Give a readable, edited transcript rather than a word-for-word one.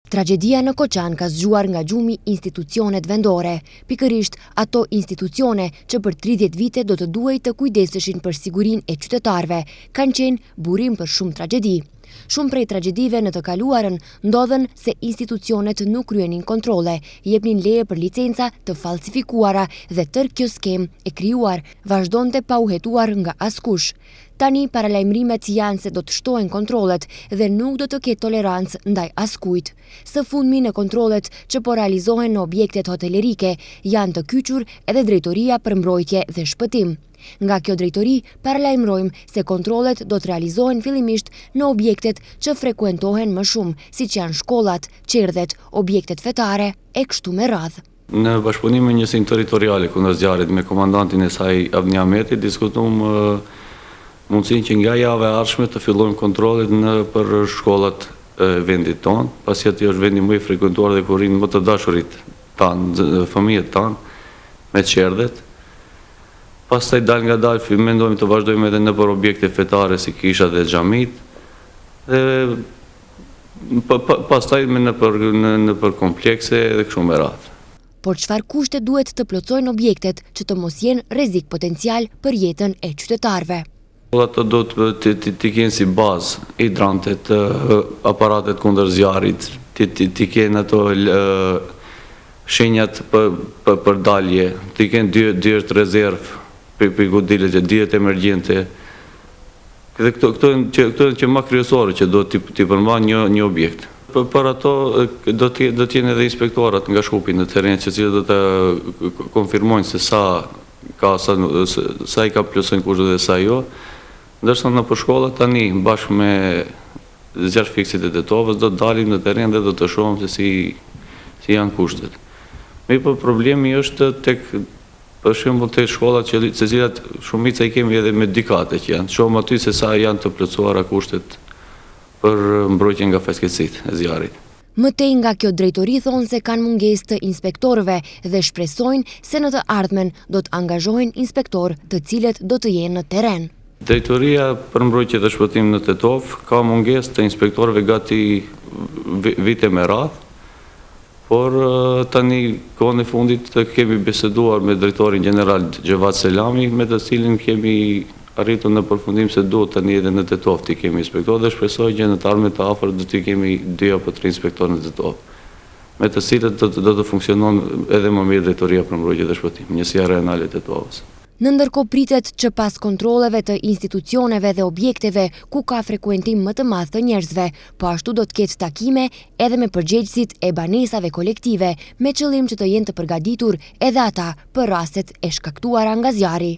Tragedia në Koçan ka zgjuar nga gjumi institucionet vendore, pikërisht ato institucione që për 30 vite do të duhej të kujdeseshin për sigurinë e qytetarëve, kanë qenë burim për shumë tragjedi. Shumë prej tragedive në të kaluarën ndodhen se institucionet nuk kryenin kontrole, jepnin leje për licenca të falsifikuara dhe tërë kjo skem e krijuar vazhdonte pa u hetuar nga askush. Tani paralajmërimet janë se do të shtohen kontrollet dhe nuk do të ketë tolerancë ndaj askujt. Së fundmi në kontrollet që po realizohen në objektet hotelerike janë të kyçur edhe drejtoria për mbrojtje dhe shpëtim. Nga kjo drejtori paralajmërojmë se kontrollet do të realizohen fillimisht në objektet që frekuentohen më shumë, siç janë shkollat, qerdhet, objektet fetare e kështu me radhë. Në bashkëpunim me njësinë territoriale kundër zjarrit me komandantin e saj Avni Ahmeti diskutuam mundësinë që nga java e ardhshme të fillojmë kontrollet për shkollat e vendit tonë, pasi aty është vendi më i frekuentuar dhe ku rrinë më të dashurit tanë, fëmijët tanë me qerdhet. Pastaj dal nga dal mendojmë të vazhdojmë edhe në për objekte fetare si kisha dhe xhamit. Dhe pastaj në për komplekse dhe kështu me radhë. Por çfarë kushte duhet të plotësojnë objektet që të mos jenë rrezik potencial për jetën e qytetarëve? Ato do të kenë si bazë hidrantet, aparatet kundër zjarrit, të kenë ato shenjat për dalje, të kenë dyert rezervë për godile që dyert emergjente. Dhe këto që më kryesore që do t'i përmban një objekt. Për ato do t'jenë edhe inspektorat nga shkupi në teren që cilë do të konfirmojnë se sa i ka plotësojnë kushtet dhe sa jo. Ndërsa në përshkollat tani bashkë me zjarr fiksit e detovës do të dalim në teren dhe do të shohim se si janë kushtet. Por problemi është tek për shembull te shkollat se cilat shumica i kemi edhe me dikate që janë. Shohim aty se sa janë të plotësuara kushtet për mbrojtje nga fatkeqësitë e zjarrit. Mëtej nga kjo drejtori thonë se kanë mungesë të inspektorëve dhe shpresojnë se në të ardhmen do të angazhohen inspektorë të cilët do të jenë në teren. Drejtoria për mbrojtje dhe shpëtim në Tetov ka mungesë të inspektorëve gati vite me radhë, por tani kohën e fundit kemi biseduar me drejtorin general Gjevat Selami, me të cilin kemi arritur në përfundim se do tani edhe në Tetov të kemi inspektor dhe shpresoj që në të ardhmen të afërt do të kemi 2 apo 3 inspektorë në Tetov, me të cilët do të funksionon edhe më mirë drejtoria për mbrojtje dhe shpëtim, njësia rajonale e Tetovës. Në ndërkohë pritet që pas kontrolleve të institucioneve dhe objekteve ku ka frekuentim më të madh të njerëzve, po ashtu do të ketë takime edhe me përgjegjësit e banesave kolektive, me qëllim që të jenë të përgatitur edhe ata për rastet e shkaktuara nga zjarri.